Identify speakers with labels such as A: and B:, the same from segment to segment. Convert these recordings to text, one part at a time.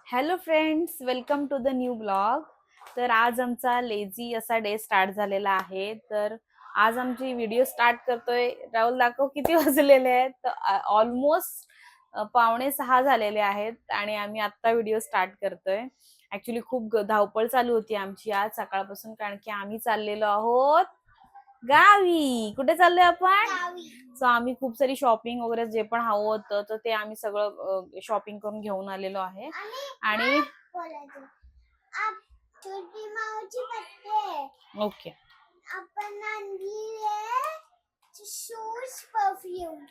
A: Hello friends, welcome to the new blog. तर आज आमचा लेझी असा डे स्टार्ट झालेला आहे. तर आज आमची व्हिडिओ स्टार्ट करतोय. राहुल दाखव किती वाजलेले आहेत. ऑलमोस्ट 5:45 झालेले आहेत आणि आम्ही आत्ता व्हिडिओ स्टार्ट करतोय. ऍक्च्युली खूप धावपळ चालू होती आमची आज सकाळपासून, कारण की आम्ही चाललेलो आहोत गावी. कुठे चाललोय आपण? सो आम्ही खूप सारी शॉपिंग वगैरे जे पण हवं होतं तर ते आम्ही सगळं शॉपिंग करून घेऊन आलेलो आहे. आणि ओके,
B: आपण शूज परफ्यूम.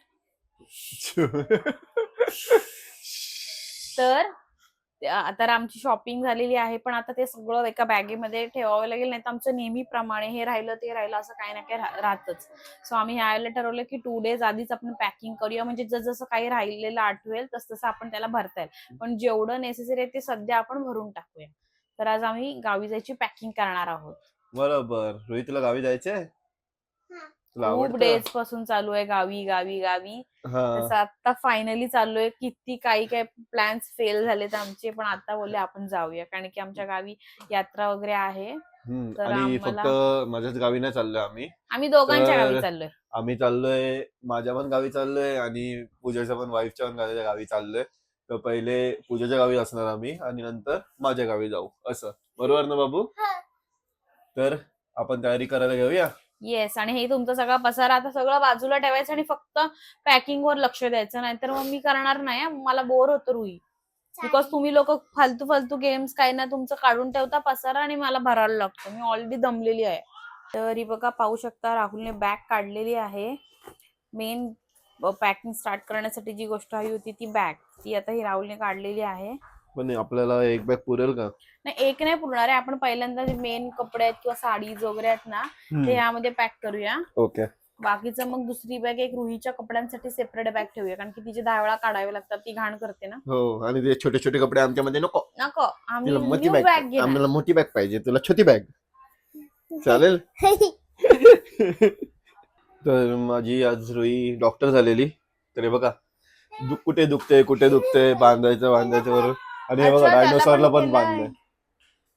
A: तर आमची शॉपिंग झालेली आहे, पण आता ते सगळं एका बॅगेमध्ये ठेवावं लागेल, नाही तर आमचं नेहमीप्रमाणे हे राहिलं ते राहिलं असं काही ना काही राहतच. सो आम्ही ह्यावेळेला ठरवलं की 2 days आधीच आपण पॅकिंग करूया, म्हणजे जसं काही राहिलेलं आठवेल तसं आपण त्याला भरता येईल. पण जेवढं नेसेसरी आहे ते सध्या आपण भरून टाकूया. तर आज आम्ही गावी जायची पॅकिंग करणार आहोत.
C: बरोबर. रोहित, तुला गावी जायचंय? तुला
A: खूप
C: आवडतं?
A: डेज पासून चालू आहे गावी गावी गावी. तसं
C: हा.
A: आता फायनली चाललोय. किती काही प्लॅन्स फेल झालेत आमचे, पण आता बोलले आपण जाऊया, कारण की आमच्या गावी यात्रा वगैरे आहे. तर
C: आणि फक्त
A: आम्हाला
C: माझ्याच गावी नाही चाललोय
A: आम्ही दोघांच्या गावी
C: तर
A: चाललोय.
C: आम्ही चाललोय, माझ्या पण गावी चाललोय आणि पूजाच्या पण वाईफच्या पण गावी चाललोय. तर पहिले पूजाच्या गावी असणार आम्ही आणि नंतर माझ्या गावी जाऊ, असं बरोबर ना बाबू? तर आपण तयारी करायला घेऊया.
A: येस, आणि हे तुमचा सगळा पसारा आता सगळं बाजूला ठेवायचं आणि फक्त पॅकिंग वर लक्ष द्यायचं, नाहीतर मग मी करणार नाही. मला बोर होतं रुई, बिकॉज तुम्ही लोक फालतू फालतू गेम्स काही ना तुमचं काढून ठेवता पसारा आणि मला भरायला लागतो. मी ऑलरेडी दमलेली आहे. तर ही बघा, पाहू शकता राहुलने बॅग काढलेली आहे. मेन पॅकिंग स्टार्ट करण्यासाठी जी गोष्ट हवी होती ती बॅग, ती आता ही राहुलने काढलेली आहे.
C: पण आपल्याला एक बॅग पुरेल का?
A: नाही, एक नाही पुरणार आहे. आपण पहिल्यांदा जे मेन कपडे आहेत किंवा साडीज वगैरे आहेत ना, ते यामध्ये पॅक करूया.
C: ओके.
A: बाकीचं मग दुसरी बॅग एक रुहीच्या कपड्यांसाठी सेपरेट बॅग ठेवूया, कारण की तिचे 10 वेळा काढावे लागतात, ती घाण करते ना.
C: हो, आणि ते छोटे छोटे कपडे आमच्यामध्ये नको.
A: नको, आम्ही
C: तुला मोठी
A: न्यू
C: बॅग,
A: बॅग घेणार.
C: आम्हाला मोठी बॅग पाहिजे, तुला छोटी बॅग चालेल. तर माझी आज रुई डॉक्टर झालेली. तर हे बघा, कुठे दुखते बांधायचं वरून. आणि हे बघा,
A: अच्छा, त्याला
C: डायनोसॉरला पण
A: केलंय.
C: बांधलंय.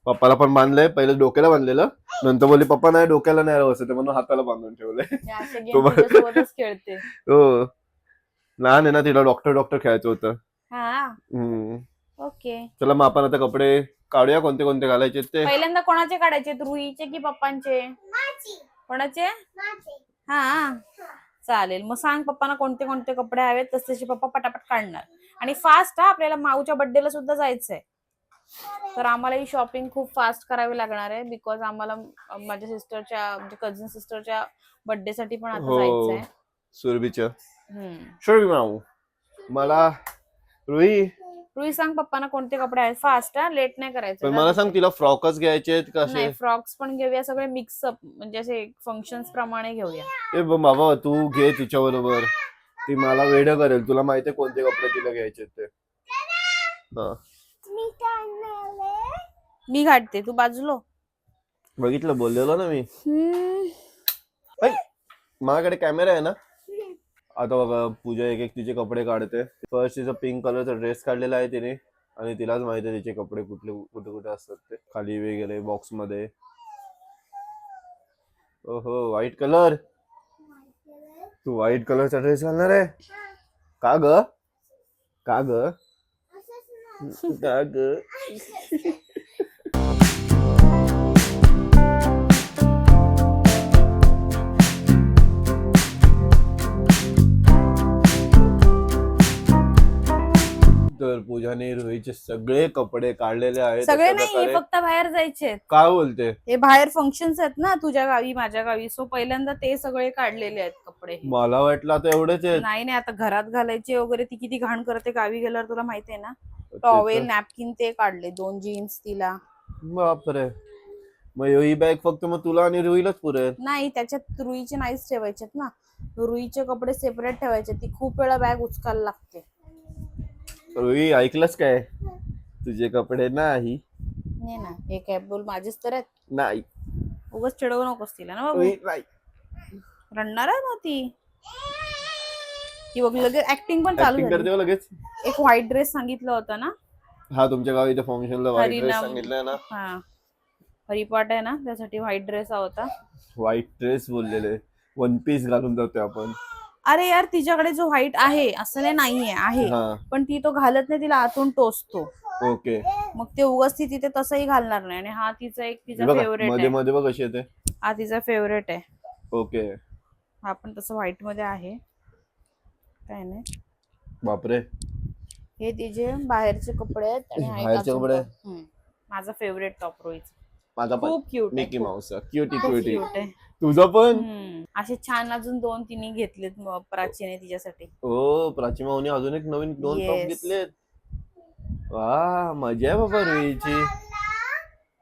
C: पप्पाला पण बांधलंय. पहिले डोक्याला बांधलेलं, नंतर बोलली पप्पा नाही डोक्याला नाही बसत, म्हणून हाताला बांधून ठेवलंय.
A: हे असे गेम तुझ्यासोबतच खेळते.
C: हो, लहान आहे ना, तिला डॉक्टर खेळायचं होतं.
A: हा, ओके.
C: चला मग आपण आता कपडे काढूया, कोणते कोणते घालायचे ते.
A: पहिल्यांदा कोणाचे काढायचे, रुहीचे की पप्पांचे? कोणाचे? हा, चालेल. मग सांग पप्पांना कोणते कोणते कपडे हवेत, तसे पप्पा पटापट काढणार. आणि फास्ट हा, आपल्याला माऊच्या बर्थडेला सुद्धा जायचंय. तर आम्हाला ही शॉपिंग खूप फास्ट करावी लागणार आहे, बिकॉज आम्हाला माझ्या सिस्टरच्या, म्हणजे कझिन सिस्टरच्या बर्थडे साठी पण आता जायचंय.
C: सुरभीच्या सुरभी माऊ. मला रुई
A: सांग पप्पांना कोणते कपडे आहेत. फास्ट हा, लेट नाही करायचं.
C: पण मला सांग, तिला फ्रॉकच घ्यायचे आहेत का?
A: नाही, फ्रॉक्स पण घेऊया, सगळे मिक्सअप, म्हणजे असे फंक्शन्स प्रमाणे घेऊया.
C: ए बाबा, तू घे तिच्या बरोबर, ती मला वेड करेल. तुला माहितीये कोणते कपडे तिला घ्यायचे ते.
A: मी घाटते, तू बाजूला.
C: बघितलं, बोललेलो ना मी. माझ्याकडे कॅमेरा आहे ना. आता बघा, पूजा एक एक तिचे कपडे काढते. फर्स्ट तिचा पिंक कलरचा ड्रेस काढलेला आहे तिने, आणि तिलाच माहिती आहे तिचे कपडे कुठले कुठे कुठे असतात ते, खाली वगैरे बॉक्स मध्ये. ओहो, व्हाईट कलर. तू व्हाईट कलरचा ड्रेस घालणार आहे का ग? का ग? का ग? तर पूजाने रोहीचे सगळे कपडे काढलेले आहेत.
A: सगळे नाही, फक्त बाहेर जायचे.
C: काय बोलते?
A: हे बाहेर फंक्शन्स आहेत ना, तुझ्या गावी माझ्या गावी, सो पहिल्यांदा ते सगळे काढलेले आहेत कपडे.
C: मला वाटलं आता एवढेच आहेत.
A: नाही, आता घरात घालायचे वगैरे ती किती घाण करते गावी गेल्यावर, तुला माहितीये ना. टॉवेल, नॅपकिन ते काढले, 2 जीन्स तिला.
C: बापरे. मग ही बॅग फक्त मग तुला आणि रुईलाच पुरेल?
A: नाही, त्याच्यात रुईचे नाहीच ठेवायचे ना. रुईचे कपडे सेपरेट ठेवायचे, ती खूप वेळा बॅग उचकायला लागते.
C: रुई, ऐकलंस काय? तुझे कपडे नाही.
A: नाही ना, हे काय बोल, माझेच तर आहेत.
C: नाही,
A: उगाच चिडवू नकोस तिला ना बाबू.
C: नाही.
A: रडणार आहे ना ती बघ, लगेच ऍक्टिंग पण चालू
C: ऍक्टिंग करते
A: झाली.
C: हो लगेच.
A: एक व्हाईट ड्रेस सांगितलं होतं ना,
C: हा तुमच्या गावी इथे फंक्शनला व्हाईट ड्रेस
A: हरिनाम.
C: सांगितलंय ना.
A: हा हरिपाठ आहे ना, त्यासाठी व्हाईट ड्रेस होता.
C: व्हाईट ड्रेस बोललेले, वन पीस घालून जातोय आपण.
A: अरे यार तिच्याकडे जो व्हाईट आहे असं नाही नाहीये आहे,
C: हा
A: पण ती तो घालत नाही, तिला आतून टोचतो.
C: ओके.
A: मग ते उगाच ती तिथे तसंही घालणार नाही. आणि हा तिचा एक तिचा
C: बघा
A: फेवरेट
C: मध्ये
A: आहे.
C: मध्ये बघ कशी येते.
A: हा तिचा फेवरेट आहे.
C: ओके.
A: हा पण तसं व्हाईट मध्ये आहे, काय नाही.
C: बापरे.
A: हे तिचे बाहेरचे कपडे आहेत आणि हा एक
C: बाहेरचे
A: अजून
C: कपडे?
A: top. माझा फेवरेट टॉप रोईचा.
C: माझा पण
A: खूप क्यूट आहे,
C: मिकी
A: खूप
C: माऊस क्युटी
A: खूप
C: क्युटी.
A: cute आहे.
C: तुझं पण?
A: असे छान अजून 2 तिने घेतलेत प्राचीने तिच्यासाठी.
C: हो प्राची माऊनी अजून एक नवीन 2 टॉप
A: Yes.
C: घेतलेत. वा मजा आहे बाबा रुईची.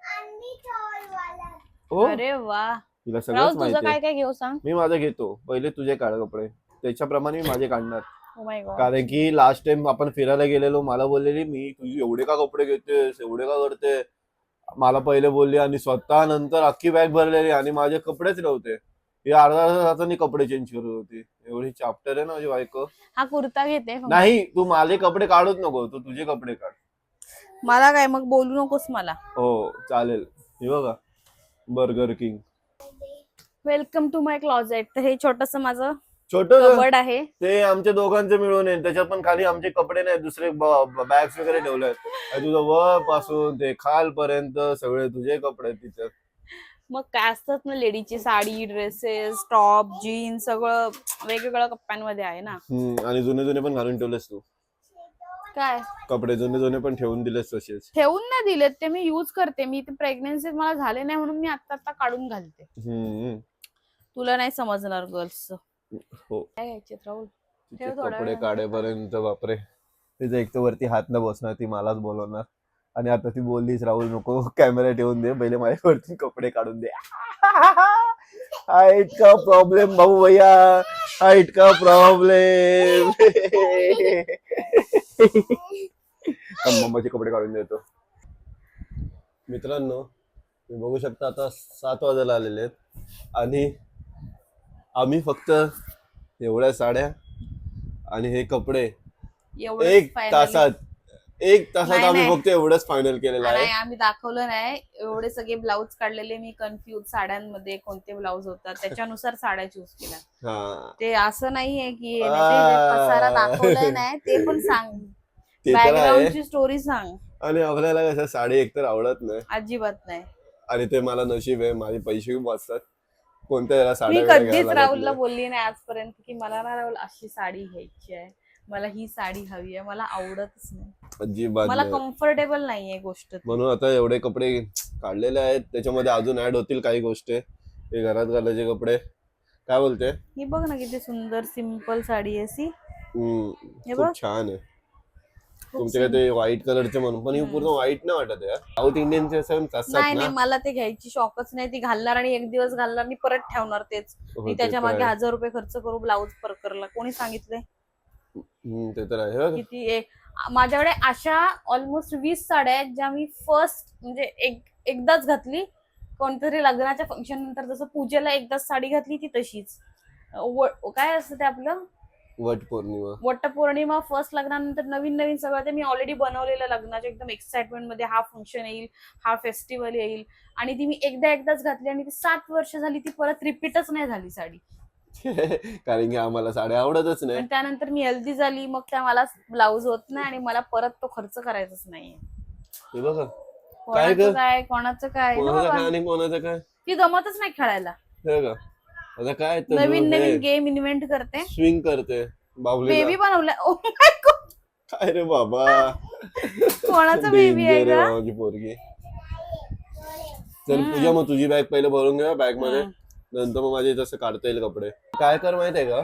B: आणि tall वाला.
C: हो
A: अरे वा.
C: तिला सगळंच
A: राहुल तुझं
C: माहिती
A: काय
C: आहे.
A: काय घेऊ सांग.
C: मी माझं घेतो, पहिले तुझे काढ कपडे, त्याच्याप्रमाणे मी माझे काढणार.
A: Oh my God.
C: कारण की लास्ट टाइम आपण फिरायला गेलेलो, मला बोललेली मी तुझी एवढे का कपडे घेतेस, एवढे का करते. मला पहिले बोलली आणि स्वतः नंतर अख्खी बॅग भरलेली आणि माझे कपडेच नव्हते. ही अर्धा तासाने कपडे चेंज करत होती. एवढी चाप्टर आहे ना माझी बायको.
A: हा कुर्ता घेते फक्त.
C: नाही तू माझे कपडे काढूच नको, तू तुझे कपडे काढ.
A: मला काय मग बोलू नकोस मला.
C: हो चालेल. हे बघा Burger King.
A: Welcome to my closet. तर हे छोटस माझं
C: छोट
A: कबर्ड आहे.
C: ते आमच्या दोघांचे मिळून आहे, त्याच्यात पण खाली आमचे कपडे नाही, दुसरे बॅग्स वगैरे ठेवले आहेत. तुझं वर पासून ते खालपर्यंत सगळे तुझे कपडे आहेत तिच्यात.
A: मग काय असतात ना, लेडीची साडी, ड्रेसेस, टॉप, जीन्स सगळं वेगवेगळ्या कप्प्यांमध्ये आहे ना.
C: आणि जुने जुने पण घालून ठेवलेस तू
A: काय
C: कपडे, जुने जुने पण ठेवून दिलेस तसेच.
A: ठेवून नाही दिलेत ते, मी युज करते. मी ते प्रेग्नन्सी मला झाले नाही म्हणून मी आता काढून घालते. तुला नाही समजणार गर्ल्स.
C: हो
A: काय घ्यायचे राहुल.
C: तिचे
A: ठेव थोडा
C: कपडे
A: वेळ.
C: काढेपर्यंत बापरे. तिचं एक तर वरती हात न बसणार, ती मलाच बोलवणार. आणि आता ती बोललीच राहुल नको कॅमेरा ठेवून दे, पहिले माझ्यावरती कपडे काढून दे. हाईट का प्रॉब्लेम भाऊ भैया, हाईट का प्रॉब्लेम. मम्माचे कपडे काढून देतो. मित्रांनो तुम्ही बघू शकता आता 7 वाजायला आलेले आहेत आणि आम्ही फक्त एवढ्या साड्या आणि हे कपडे
A: एवढंच
C: एक
A: finally.
C: तासात
A: नाही,
C: आम्ही
A: नाही.
C: फक्त एवढंच फायनल केलेलं आहे.
A: नाही आम्ही दाखवलं नाही. एवढे सगळे ब्लाऊज काढलेले मी कन्फ्युज साड्यांमध्ये कोणते ब्लाऊज होतात त्याच्यानुसार साड्या चूज केल्या.
C: हा
A: ते असं नाहीये की पसारा दाखवलंय नाही, ते पण सांग.
C: ते तर आहे.
A: बॅकग्राऊंडची स्टोरी सांग.
C: आणि आपल्याला कसं साडी एकतर आवडत नाही
A: अजिबात नाही.
C: आणि ते मला नशीब आहे, माझे पैसे खूप वाचतात. कोणत्या याला
A: मी
C: साड्या वगैरे
A: कधीच
C: घ्यायला
A: राहुलला
C: लागत
A: बोलली नाही आजपर्यंत की मला ना राहुल अशी साडी घ्यायची आहे, मला ही साडी हवी आहे. मला आवडतच नाही,
C: नाही. अजिबात
A: मला
C: नाही.
A: कम्फर्टेबल नाहीये गोष्ट ती.
C: म्हणून आता एवढे कपडे काढलेले आहेत, त्याच्यामध्ये अजून ऍड होतील काही गोष्टी. हे घरात घालायचे कपडे. काय बोलते?
A: ही बघ ना किती सुंदर सिंपल साडी आहे सी. हे बघ.
C: खूप छान आहे. तुमच्याकडे ते व्हाईट कलरचे म्हणून, पण ही पूर्ण व्हाईट नाही वाटत यार. साऊथ इंडियनचे असतात
A: नाही
C: ना.
A: नाही मला ते घ्यायची शॉकच नाही. ती घालणार आणि एक दिवस घालणार आणि परत ठेवणार तेच.
C: हो,
A: मी
C: ते
A: त्याच्या
C: तर
A: मागे
C: आहे.
A: 1000 रुपये खर्च करू ब्लाऊज परकरला. कोणी सांगितलंय?
C: ते तर आहे. हो.
A: किती माझ्याकडे अशा ऑलमोस्ट 20 साड्या आहेत ज्या मी फर्स्ट म्हणजे एकदाच घातली. कोणतरी लग्नाच्या फंक्शन नंतर, जसं पूजेला एकदाच साडी घातली ती तशीच. काय असतं ते आपलं वटपौर्णिमा फर्स्ट लग्नानंतर नवीन नवीन सगळं ते मी ऑलरेडी बनवलेलं लग्नाच्या एकदम एक्साइटमेंट मध्ये. हा फंक्शन येईल, हा फेस्टिवल येईल, आणि ती मी एकदाच घातली आणि ती 7 वर्ष झाली ती परत रिपीटच नाही झाली साडी.
C: कारण की आम्हाला साड्या आवडतच नाही.
A: आणि त्यानंतर मी हेल्दी झाली, मग त्या मला ब्लाऊज होत नाही आणि मला परत तो खर्च करायचाच नाहीये.
C: हे बघा
A: कोणाचं काय कोणाचं काय ना
C: कोणाचं
A: बाबा.
C: काय आणि कोणाचं काय.
A: ती गमतच नाही खेळायला.
C: हे का आता काय
A: नवीन नवीन गेम इन्व्हेंट करते,
C: स्विंग करते. बाबली
A: बेबी बनवलाय. ओ माय गॉड,
C: काय रे बाबा.
A: कोणाचा बेबी आहे
C: Danger
A: का?
C: आहे माझी पोरगी. चल पूजा, मग तुझी बॅग पहिले भरून घ्या बॅग मध्ये, नंतर मग माझे जसं काढता येईल कपडे. काय कर माहितीये का,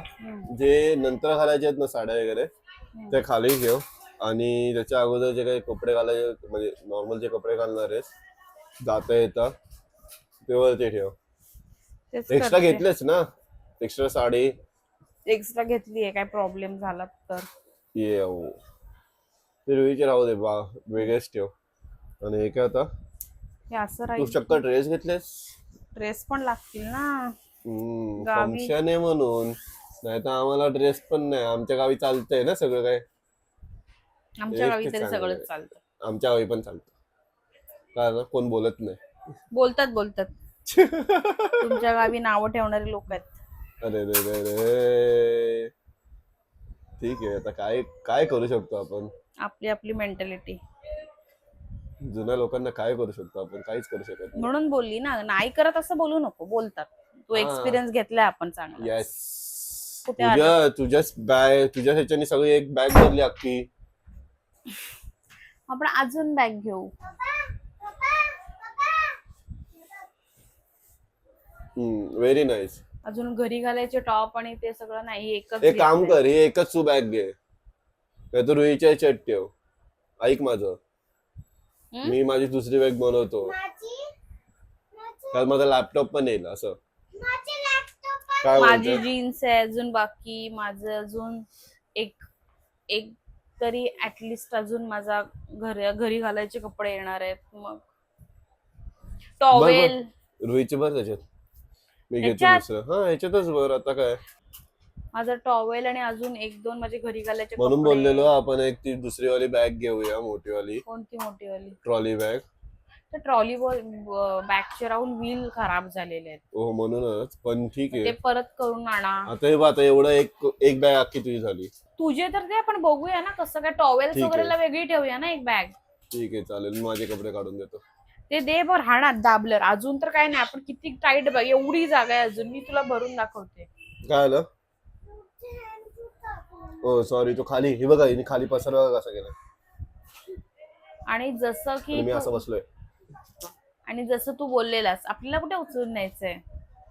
C: जे नंतर घालायचे आहेत ना साड्या वगैरे, ते खाली ठेव. आणि त्याच्या अगोदर जे काही कपडे घालायचे, म्हणजे नॉर्मल जे कपडे घालणार आहेस जाता येता, तेव्हा ते ठेव. एक्स्ट्रा घेतलेच ना, एक्स्ट्रा साडी
A: एक्स्ट्रा घेतलीये, काय प्रॉब्लेम झाला तर.
C: ये ते रुईचे राहू दे बा, वेगळेच ठेव. आणि हे काय आता
A: हे असं
C: तू
A: राहील.
C: चक्क ड्रेस घेतलेस?
A: ड्रेस पण लागतील ना.
C: फंक्शन आहे म्हणून. नाही तर आम्हाला ड्रेस पण नाही, आमच्या गावी चालतंय ना सगळं काय.
A: आमच्या
C: एक
A: गावी
C: ते
A: तरी
C: चांगलं
A: सगळंच
C: आहे.
A: चालतं.
C: आमच्या गावी पण चालतं. कारण कोण बोलत नाही.
A: बोलतात तुमच्या गावी नावं ठेवणारे लोक आहेत.
C: अरे रे रे रे. ठीक आहे, आता काय काय करू शकतो आपण.
A: आपली मेंटॅलिटी.
C: जुन्या लोकांना काय करू शकतो आपण, काहीच करू शकत नाही.
A: म्हणून बोलली ना, नाही करत असं बोलू नको, बोलतात. तू
C: हा.
A: एक्सपिरियन्स घेतलाय आपण चांगला.
C: येस.
A: कुठे आलं?
C: तुझ्या ह्याच्याने सगळी एक बॅग भरली अख्खी.
A: आपण अजून बॅग घेऊ.
C: Very nice.
A: अजून घरी घालायचे टॉप आणि ते सगळं नाही, एकच
C: एक काम
A: घेतलंय.
C: कर, ही एकच तू बॅग घे. नाही तर रुईच्या ह्याच्यात ठेव. ऐक माझं,
A: हम्म?
C: मी माझी दुसरी बॅग बनवतो. कारण माझा लॅपटॉप पण येईल असं. काय
A: माझी
C: बोलते?
A: जीन्स आहे अजून बाकी, माझं अजून एक एक तरी ऍटलिस्ट अजून माझा घरी घालायचे कपडे येणार आहेत. मग टॉवेल
C: रुईचे भर त्याच्यात. मी घेतो
A: ह्याच्यात?
C: दुसरं. हा ह्याच्यातच भर, आता काय.
A: माझं टॉवेल आणि अजून एक दोन माझे घरी घालायचे
C: म्हणून
A: कपडे.
C: बोललेलो आपण एक ती दुसरी वाली बॅग घेऊया, मोठी वाली
A: कोणती मोठी वाली?
C: Trolley bag.
A: तर ट्रॉली बॅगचे राहून व्हील खराब झालेले आहेत.
C: हो म्हणूनच. पण ठीक
A: ते
C: आहे,
A: परत करून आणा.
C: आता हे बघ, आता एवढं एक बॅग अख्खी तुझी झाली.
A: तुझे तर ते आपण बघूया ना कसं काय. टॉवेल्स
C: ठीक आहे.
A: वगैरेला वेगळी ठेवूया ना एक बॅग.
C: ठीक आहे चालेल, मी माझे कपडे काढून देतो.
A: ते दे बर हाणात दाबलर. अजून तर काय नाही, आपण किती टाईट बघ, एवढी जागा आहे अजून. मी तुला भरून दाखवते.
C: काय आलं? हो सॉरी, तो खाली, हे बघा हिने खाली पसरवा कसा गेला.
A: आणि जसं की
C: मी असं बसलोय.
A: आणि जसं तू बोललेलास, आपल्याला कुठे उचलून न्यायचंय,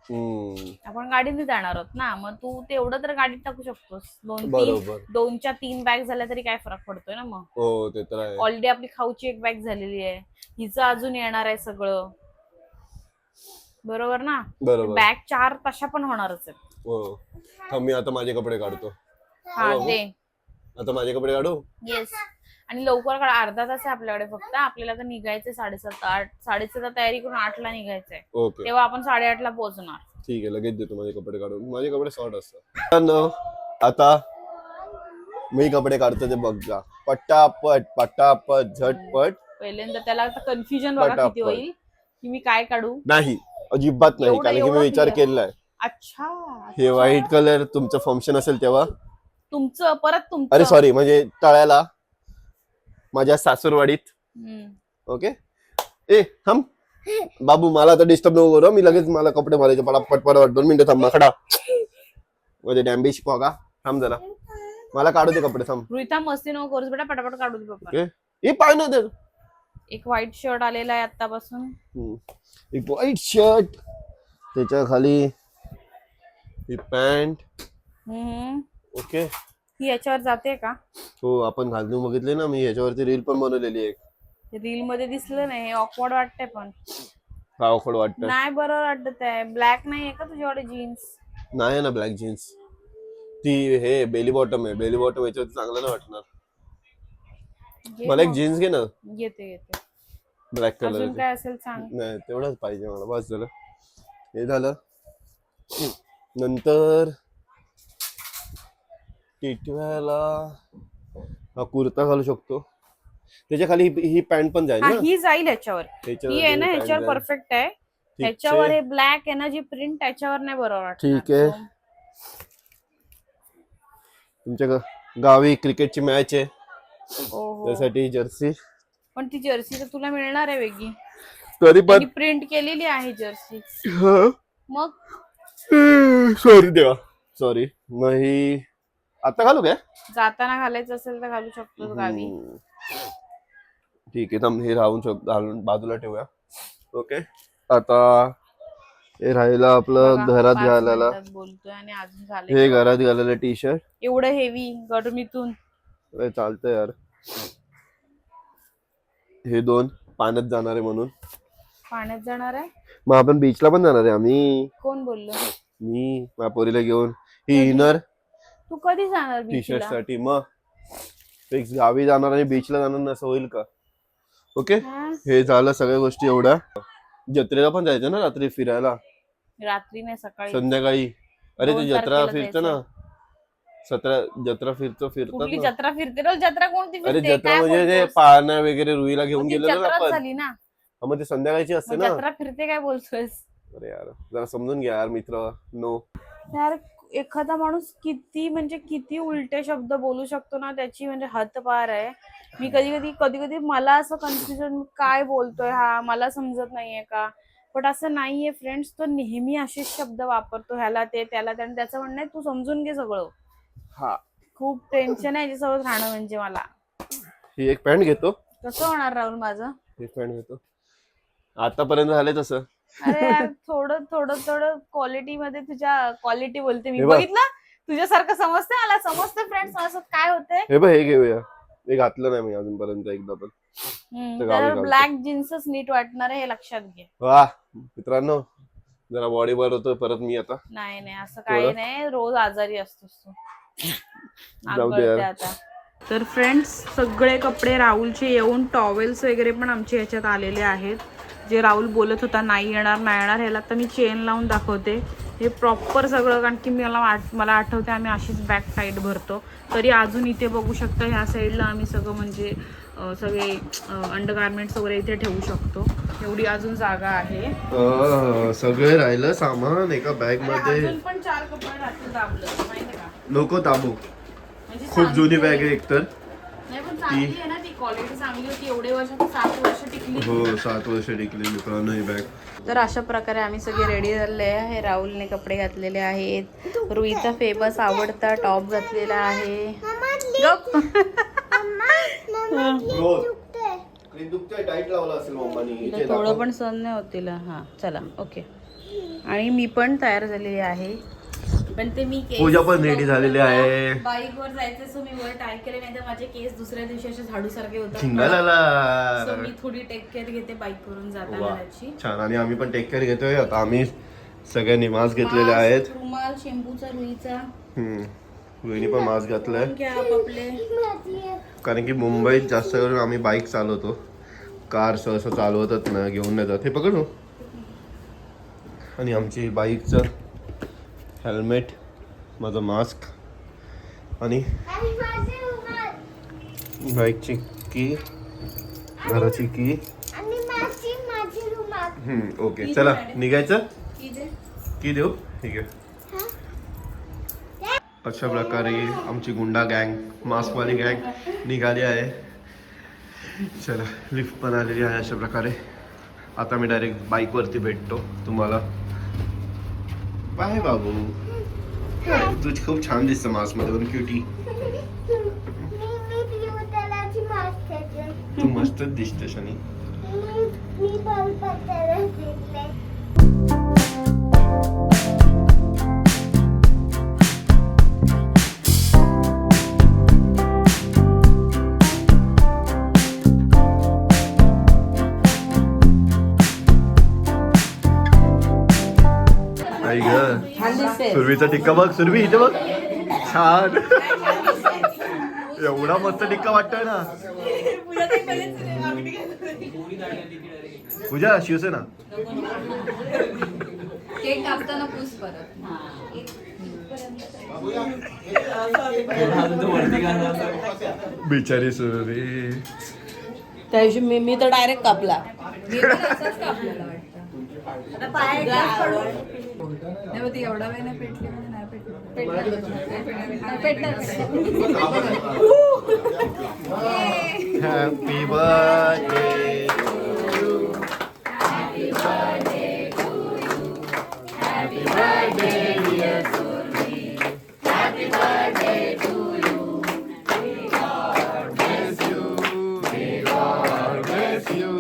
C: हम्म,
A: आपण गाडीने जाणार आहोत ना. मग तू तेवढं तर गाडीत टाकू शकतोस.
C: बरोबर.
A: 2च्या 3 बॅग झाल्या तरी काय फरक पडतोय ना. मग
C: हो ते तर आहे.
A: ऑलरेडी आपली खाऊची एक बॅग झालेली आहे, हिचं अजून येणार आहे सगळं, बरोबर ना.
C: बरोबर.
A: बॅग 4 तशा पण होणारच आहेत.
C: हो थांब, मी आता माझे कपडे काढतो.
A: हा
C: हो.
A: दे.
C: आता माझे कपडे काढू.
A: येस. आणि लवकर काढ, अर्धा तास आहे आपल्याकडे फक्त. आपल्याला तर निघायचंय 7:30 तयारी करून 8ला निघायचंय.
C: ओके
A: तेव्हा आपण 8:30ला पोहोचणार.
C: ठीक आहे, लगेच देतो माझे कपडे काढून. माझे कपडे शॉर्ट असतात. आता मी कपडे काढतो ते बघा. पटापट झटपट.
A: पहिल्यांदा त्याला कन्फ्युजन बघा किती
C: पटापट.
A: होईल की मी काय काढू.
C: नाही अजिबात नाही, कारण की मी
A: एवढं
C: विचार
A: clear.
C: केलाय.
A: अच्छा.
C: हे व्हाईट कलर तुमचं फंक्शन असेल तेव्हा.
A: तुमचं परत तुमचं.
C: अरे सॉरी, म्हणजे तळ्याला माझ्या सासूरवाडीत.
A: हम्म.
C: ओके. ए थांब बाबू, मला आता डिस्टर्ब नको करू. मी लगेच मला कपडे मारायचे पटापट. 2 मिनिटं थांब. खडा म्हणजे डॅम्बिश बघा. थांब जरा, मला काढू दे कपडे. थांब.
A: रुईता मस्ती नको करूस बेटा, पटापट काढू दे पप्पा.
C: ओके. हे पाय ना दे.
A: एक व्हाईट शर्ट आलेला आहे आतापासून.
C: एक व्हाईट शर्ट, त्याच्या खाली ही पॅन्ट.
A: हम्म.
C: ओके.
A: ही याच्यावर जाते का?
C: हो आपण घालून बघितले ना, मी याच्यावरती रील पण बनवलेली आहे.
A: रील मध्ये दिसलं नाही, ऑकवर्ड वाटतंय. पण
C: गावखड वाटत
A: नाही बरोबर वाटत आहे. ब्लॅक नाही आहे का तुझ्याकडे जीन्स?
C: नाही ना ब्लॅक जीन्स. ती हे बेली बॉटम आहे. बेली बॉटम याच्यावरती चांगलं नाही वाटणार.
A: घे
C: मला एक
A: मग.
C: जीन्स घे ना,
A: घेते.
C: ब्लॅक
A: अजून
C: कलर.
A: काय असेल सांग.
C: नाही तेवढंच पाहिजे मला, बस झालं. हे झालं. नंतर टिटव्याला हा कुर्ता घालू शकतो. त्याच्या खाली ही पॅन्ट पण जाईल
A: हा,
C: ना.
A: ही जाईल ह्याच्यावर.
C: ह्याच्यावर
A: ही आहे ना
C: ही
A: ह्याच्यावर
C: pant जाईल.
A: परफेक्ट आहे.
C: ठीक
A: ह्याच्यावर
C: आहे.
A: हे ब्लॅक आहे ना, जी प्रिंट त्याच्यावर नाही बरोबर वाटणार.
C: ठीक आहे. तुमच्या गावी क्रिकेटची मॅच आहे,
A: हो.
C: त्यासाठी जर्सी.
A: पण ती जर्सी तर तुला मिळणार आहे वेगळी.
C: तरी पण
A: प्रिंट केलेली आहे जर्सी. मग
C: सॉरी देवा, सॉरी. मग ही आता घालू काय?
A: जाताना घालायचं असेल तर घालू शकतो गावी.
C: ठीक आहे, थांब हे घालून बाजूला ठेवूया. ओके. आता हे राहिलं आपलं
A: बघा,
C: घरात
A: 5
C: घालायला.
A: मिनिटात बोलतोय आणि अजून झाले.
C: हे घरात घालायला टी शर्ट.
A: एवढं हेवी गरमीतून.
C: चालतंय यार. हे 2 पाण्यात जाणार आहे म्हणून.
A: पाण्यात जाणार आहे?
C: मग आपण बीचला पण जाणार आहे आम्ही.
A: कोण बोललो?
C: मी माझ्या पोरीला घेऊन. ही इनर
A: तू कधी जाणार
C: टी शर्ट
A: बीचला?
C: साठी. मग फिक्स गावी जाणार आणि बीचला जाणार नसं होईल का? ओके.
A: हा?
C: हे झालं सगळ्या गोष्टी. एवढ्या जत्रेला पण जायचं ना रात्री फिरायला.
A: रात्री नाही, सकाळी.
C: संध्याकाळी. अरे
A: 2
C: ती जत्रा
A: तारखेला
C: फिरतं ना जत्रा फिरतात
A: कुठली
C: ना.
A: जत्रा फिरते रोज जत्रा कोणती
C: अरे
A: फिरते
C: जत्रा
A: काय
C: म्हणजे ते
A: बोलतोस?
C: पाळणा वगैरे रुईला घेऊन
A: मग ती
C: गेलेलो ना
A: जत्राच
C: आपण.
A: झाली ना.
C: हा, मग ते संध्याकाळची असते
A: मग
C: ना.
A: जत्रा फिरते काय बोलतोयस?
C: अरे यार जरा समजून घ्या यार मित्र. नो
A: यार एखादा माणूस किती म्हणजे किती उलटे शब्द बोलू शकतो ना, त्याची म्हणजे हद पार आहे. मी कधी कधी मला असं कन्फ्युजन, काय बोलतोय हा, मला समजत नाहीये का. बट असं नाहीये फ्रेंड्स, तो नेहमी असेच शब्द वापरतो, ह्याला ते त्याला ते, आणि त्याचं म्हणणं आहे तू समजून घे सगळं.
C: हा.
A: खूप टेन्शन आहे याच्यासोबत राहणं म्हणजे मला.
C: ही एक पॅन्ट घेतो.
A: कसं होणार राहुल माझं?
C: एक पॅन्ट घेतो. आतापर्यंत झाले तसं.
A: अरे यार थोडं क्वालिटी मध्ये, तुझ्या क्वालिटी बोलते मी,
C: हे बघ.
A: बघितलं तुझ्यासारखं समजते मला, समजते फ्रेंड्स असं काय होतंय.
C: हे बघ हे घेऊया. हे घातलं नाही मी अजूनपर्यंत एकदा पण. तर गावी
A: तर
C: घालतो.
A: ब्लॅक जीन्सच नीट वाटणार आहे हे लक्षात घे.
C: वा मित्रांनो जरा बॉडी वर होतो परत मी आता.
A: नाही असं काही नाही, रोज आजारी असतोस तू.
C: जाऊ दे यार.
A: आता तर फ्रेंड्स सगळे कपडे राहुलचे येऊन, टॉवेल्स वगैरे पण आमचे ह्याच्यात आलेले आहेत. जे राहुल बोलत होता नाही येणार ह्याला तर मी चेन लावून दाखवते. हे प्रॉपर सगळं, कारण की मला आठवते आम्ही अशीच बॅक साईड भरतो. तरी अजून इथे बघू शकता ह्या साईडला आम्ही सगळं म्हणजे सगळे अंडरगार्मेंट्स वगैरे इथे ठेवू शकतो. एवढी अजून जागा आहे.
C: सगळे राहिलं सामान एका बॅग मध्ये.
A: अजून पण 4 कपडे राहतील दाबलं माहिती का.
C: नको दाबू.
A: म्हणजे
C: खूप जुनी बॅग आहे एकतर.
A: नाही पण चांगली आहे ना ती, क्वालिटी चांगली होती. एवढे वर्ष, 7 वर्ष टिकली.
C: हो 7 वर्ष टिकली मित्रांनो ही बॅग.
A: तर अशा प्रकारे आम्ही सगळे रेडी झालेले आहे. राहुलने कपडे घातलेले आहेत. रुईचा फेमस आवडता टॉप घातलेला आहे. गप.
C: टाईट लावला असेल मम्मानी.
A: थोडं पण सण नाही होतील. हा चला ओके. आणि मी पण तयार झालेली आहे. पण ते मी
C: पूजा पण रेडी झालेली आहे.
A: बाईक वर जायचं सो मी वर टाय केले, नाही तर माझे केस दुसऱ्या दिवशी असे झाडू सारखे होतात.
C: शिंगाला
A: मी थोडी टेक केअर घेते बाईक वरून जाताना त्याची.
C: छान. आणि आम्ही पण टेक केअर घेतोय. आता आम्ही सगळ्यांनी मास्क घेतलेले आहेत.
A: रुमाल शेंबूचा रुईचा.
C: रुईनी पण मास्क घातलाय.
A: आपापले.
C: कारण की मुंबईत जास्त करून आम्ही बाईक चालवतो, कार सहसा चालवतच ना, घेऊन नाही जात. हे पकडू. आणि आमची बाईकचं हेल्मेट, माझं मास्क आणि बाईकची की, घराची की. ओके चला निघायचं. की देऊ. ठीक आहे. अशा प्रकारे आमची गुंडा गँग, मास्कवाली गँग निघाली आहे. चला लिफ्ट पण आलेली आहे. अशा प्रकारे आता मी डायरेक्ट बाईकवरती भेटतो तुम्हाला. बाय बाबू. तू खूप छान दिसतं मास्क मध्ये पण, क्युटी. तू मस्तच दिसते शनी. सुरभीचा टिक्का बघ. सुरभी इथे बघ. छान. एवढा मस्त टिक्का वाटतोय ना. पूजा शिवसेना.
A: केक कापताना पूस परत.
C: बिचारी सुरभी.
D: त्या दिवशी मी तर डायरेक्ट कापला.
A: एवढा वेळ नाही पेटली म्हणजे नाही
C: happy birthday to you. Happy birthday to you. Happy birthday dear Surabhi. Happy birthday to you. God bless you. God bless you.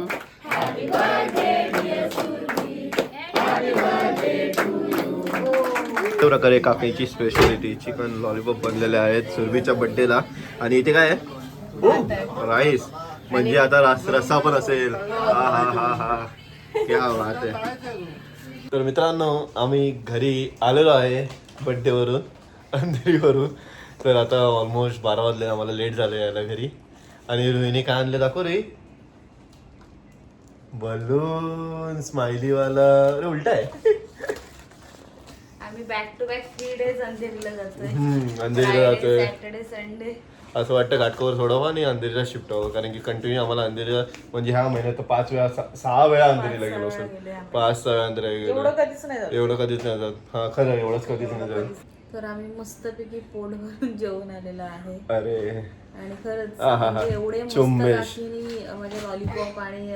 C: Happy birthday dear Surabhi. Happy birthday to you. त्या प्रकारे काकीची स्पेशालिटी चिकन लॉलीपॉप बनलेले आहेत सुरभीच्या बर्थडेला. आणि इथे काय आहे? Rice. म्हणजे आता रस्सा पण असेल. हा हा हा हा क्या बात आहे. तर मित्रांनो आम्ही घरी आलेलो आहे बर्थडेवरून, अंधेरीवरून. तर आता ऑलमोस्ट 12 वाजले. आम्हाला लेट झालं यायला घरी. आणि रोहिणी काय आणले दाखव रे. बलून स्माइलीवाला. अरे उलटा आहे.
A: आम्ही बॅक टू बॅक 3 डेज अंधेरीला जातोय.
C: अंधेरीला जातोय.
A: Saturday Sunday.
C: असं वाटतं घाटकोपर सोडावं आणि अंधेरीला शिफ्ट व्हावं, कारण की कंटिन्यू आम्हाला अंधेरीला म्हणजे ह्या महिन्यात 5 वेळा 6 वेळा अंधेरीला गेलो असेल. 5-6 वेळा अंधेरीला गेलो.
D: एवढं कधीच नाही जात.
C: एवढं कधीच नाही जात. हा खरं एवढंच कधीच नाही जात.
A: तर आम्ही मस्तपैकी पोट भरून जेवून आलेलो आहे.
C: अरे
A: आणि खरंच
C: आहा.
A: म्हणजे एवढे मस्त
C: चुम्मेश.
A: काकीनी म्हणजे लॉलीपॉप आणि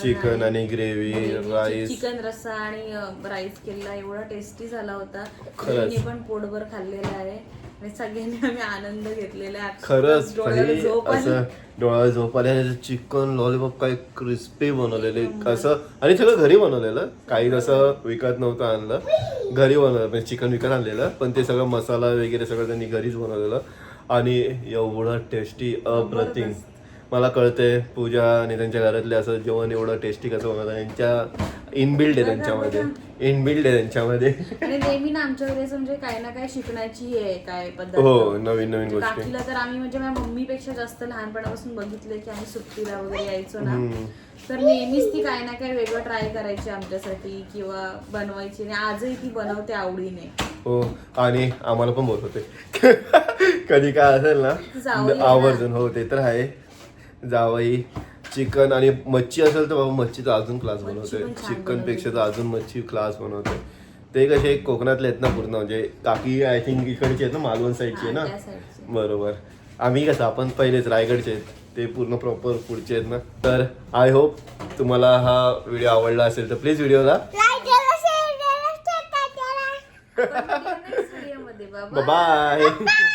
C: चिकन आणि ग्रेव्ही राईस.
A: चिकन रस्सा आणि राईस केलेला एवढा टेस्टी झाला होता.
C: खरंच.
A: मी पण पोटभर खाल्लेला आहे आणि सगळ्यांनी आम्ही आनंद घेतलेला आहे.
C: खरंच
A: डोळ्याला
C: भाई,
A: झोप आली.
C: असं डोळ्याला झोप आली आणि चिकन लॉलीपॉप काय क्रिस्पी बनवलेले असं, आणि सगळं घरी बनवलेलं, काही असं विकत नव्हतं आणलं, घरी बनवलं. म्हणजे चिकन विकत आणलेलं, पण ते सगळं मसाला वगैरे सगळं त्यांनी घरीच बनवलेलं आणि एवढं टेस्टी अप्रतिम. मला कळतंय पूजा आणि त्यांच्या घरातले असं जेवण एवढं टेस्टी कसं बनवतात. त्यांच्या इनबिल्ड आहे त्यांच्यामध्ये, इनबिल्ड आहे त्यांच्यामध्ये.
A: आणि नेहमी ना आमच्या घरी असं म्हणजे काही ना काही शिकण्याची आहे काय पद्धत.
C: हो, नवीन नवीन गोष्टी.
A: काकीला तर आम्ही म्हणजे माझ्या मम्मीपेक्षा जास्त लहानपणापासून बघितलंय की आम्ही सुट्टीला वगैरे यायचो ना, तर नेहमीच ती काही ना काही वेगळं ट्राय करायची आमच्यासाठी किंवा बनवायची. आणि आजही ती बनवते आवडीने.
C: हो, आणि आम्हाला पण बोलवते कधी काय असेल
A: जावई
C: ना आवर्जून. हो, ते तर आहे. जावई चिकन आणि मच्छी असेल तर बाबा मच्छीचा अजून क्लास बनवते. चिकन पेक्षा तर अजून मच्छी क्लास बनवते. ते कसे कोकणातले आहेत ना पूर्ण, म्हणजे काकी आय थिंक इकडचे आहेत ना, मालवण साईडचे आहे ना.
A: त्या साईडचे.
C: बरोबर. आम्ही कसं आपण पहिलेच रायगडचे आहेत, ते पूर्ण प्रॉपर पुढचे आहेत ना. तर आय होप तुम्हाला हा व्हिडिओ आवडला असेल तर प्लीज व्हिडिओला
B: लाईक केलं, शेअर केलं, सबस्क्राईब केलं.
A: Next video मध्ये बाबा.
C: बाय.